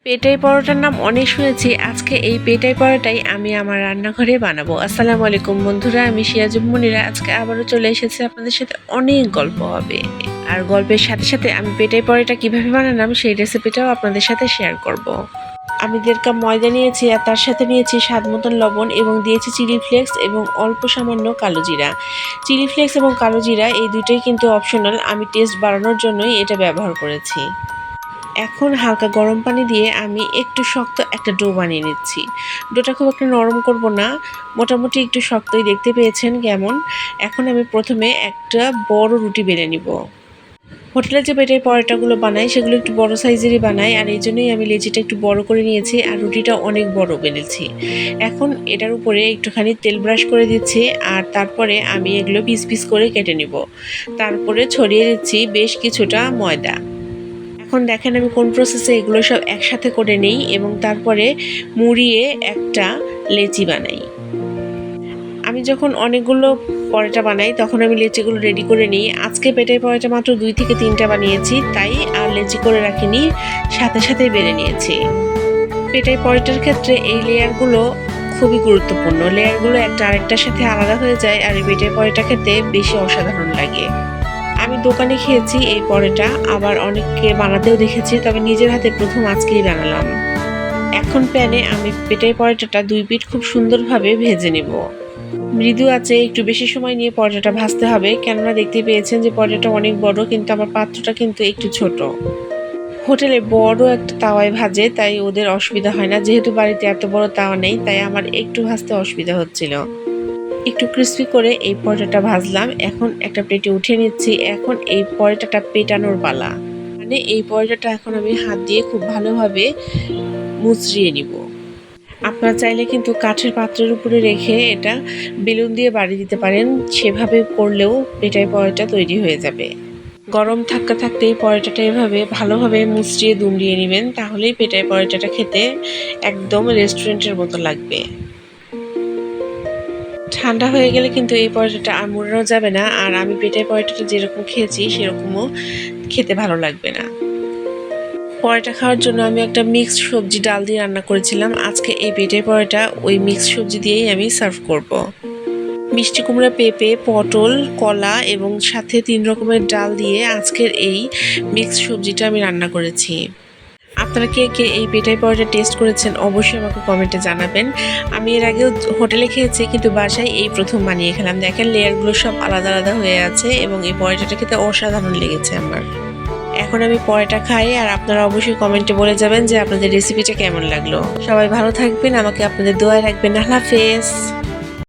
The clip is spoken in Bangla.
পেটাই পরোটার নাম অনেক শুনেছি। আজকে এই পেটাই পরোটাই আমি আমার রান্নাঘরে বানাবো। আসসালামু আলাইকুম বন্ধুরা, আমি শিয়াজুব মুনিরা। আজকে আবারও চলে এসেছি, আপনাদের সাথে অনেক গল্প হবে। আর গল্পের সাথে সাথে আমি পেটাই পরোটা কিভাবে বানালাম সেই রেসিপিটাও আপনাদের সাথে শেয়ার করব। আমি 1.5 কাপ ময়দা নিয়েছি আর তার সাথে নিয়েছি স্বাদ মতন লবণ এবং দিয়েছি চিলি ফ্লেক্স এবং অল্প সামান্য কালো জিরা। চিলি ফ্লেক্স এবং কালো জিরা এই দুটোই কিন্তু অপশনাল, আমি টেস্ট বাড়ানোর জন্যই এটা ব্যবহার করেছি। এখন হালকা গরম পানি দিয়ে আমি একটু শক্ত একটা ডো বানিয়ে নিচ্ছি। ডোটা খুব একটা নরম করব না, মোটামুটি একটু শক্তই, দেখতে পেয়েছেন কেমন। এখন আমি প্রথমে একটা বড় রুটি বেলে নিব। হোটেলে যে পেটের পরোটাগুলো বানাই সেগুলো একটু বড় সাইজেরই বানাই, আর এই জন্যই আমি লেচিটা একটু বড় করে নিয়েছি আর রুটিটা অনেক বড় বেলেছি। এখন এটার উপরে একটুখানি তেল ব্রাশ করে দিচ্ছি আর তারপরে আমি এগুলো পিস পিস করে কেটে নিব। তারপরে ছড়িয়ে দিচ্ছি বেশ কিছুটা ময়দা। এখন দেখেন আমি কোন প্রসেসে এগুলো সব একসাথে করে নিই এবং তারপরে মুড়িয়ে একটা লেচি বানাই। আমি যখন অনেকগুলো পরোটা বানাই তখন আমি লেচিগুলো রেডি করে নিই। আজকে পেটাই পরোটা মাত্র 2 থেকে 3টা বানিয়েছি, তাই আর লেচি করে রাখিনি, সাথে সাথে বেলে নিয়েছি। পেটাই পরোটার ক্ষেত্রে এই লেয়ারগুলো খুবই গুরুত্বপূর্ণ। লেয়ারগুলো একটা আরেকটার সাথে আলাদা হয়ে যায় আর এই পেটাই পরোটা খেতে বেশি অসাধারণ লাগে। আমি দোকানে খেয়েছি এই পরোটা, আবার অনেককে বানাতেও দেখেছি, তবে নিজের হাতে প্রথম আজকেই বানালাম। এখন প্যানে আমি পেটাই পরোটাটা 2 পিঠ খুব সুন্দরভাবে ভেজে নেব। মৃদু আঁচে একটু বেশি সময় নিয়ে পরোটাটা ভাজতে হবে, কেননা দেখতে পেয়েছেন যে পরোটাটা অনেক বড়, কিন্তু আমার পাত্রটা কিন্তু একটু ছোট। হোটেলে বড় একটা তাওয়ায় ভাজে, তাই ওদের অসুবিধা হয় না। যেহেতু বাড়িতে এত বড় তাওয়া নেই, তাই আমার একটু ভাজতে অসুবিধা হচ্ছিল। একটু ক্রিস্পি করে এই পরোটাটা ভাজলাম। এখন একটা প্লেটে উঠিয়ে নিচ্ছি। এখন এই পরোটাটা পেটানোর পালা, মানে এই পরোটাটা এখন আমি হাত দিয়ে খুব ভালোভাবে মুচড়িয়ে নিব। আপনারা চাইলে কিন্তু কাঠের পাত্রের উপরে রেখে এটা বেলুন দিয়ে বাড়ি দিতে পারেন, সেভাবে করলেও পেটাই পরোটা তৈরি হয়ে যাবে। গরম থাকতে থাকতেই পরোটাটা এভাবে ভালোভাবে মুচড়িয়ে দুমড়িয়ে নেবেন, তাহলেই পেটাই পরোটাটা খেতে একদম রেস্টুরেন্টের মতো লাগবে। ঠান্ডা হয়ে গেলে কিন্তু এই পরোটাটা আর মুড়ানো যাবে না, আর আমি পেটাই পরোটাটা যেরকম খেয়েছি সেরকমও খেতে ভালো লাগবে না। পরোটা খাওয়ার জন্য আমি একটা মিক্সড সবজি ডাল দিয়ে রান্না করেছিলাম। আজকে এই পেটাই পরোটা ওই মিক্সড সবজি দিয়েই আমি সার্ভ করব। মিষ্টি কুমড়া, পেঁপে, পটল, কলা এবং সাথে 3 রকমের ডাল দিয়ে আজকের এই মিক্সড সবজিটা আমি রান্না করেছি। আপনারা কে কে এই পেটাই পরোটা টেস্ট করেছেন অবশ্যই আমাকে কমেন্টে জানাবেন। আমি এর আগেও হোটেলে খেয়েছি, কিন্তু বাসায় এই প্রথম বানিয়ে খেলাম। দেখেন লেয়ারগুলো সব আলাদা আলাদা হয়ে আছে এবং এই পরোটাটা খেতে অসাধারণ লেগেছে আমার। এখন আমি পরোটা খাই, আর আপনারা অবশ্যই কমেন্টে বলে যাবেন যে আপনাদের রেসিপিটা কেমন লাগলো। সবাই ভালো থাকবেন, আমাকে আপনাদের দোয়ায় রাখবেন। আল্লাহ হাফেজ।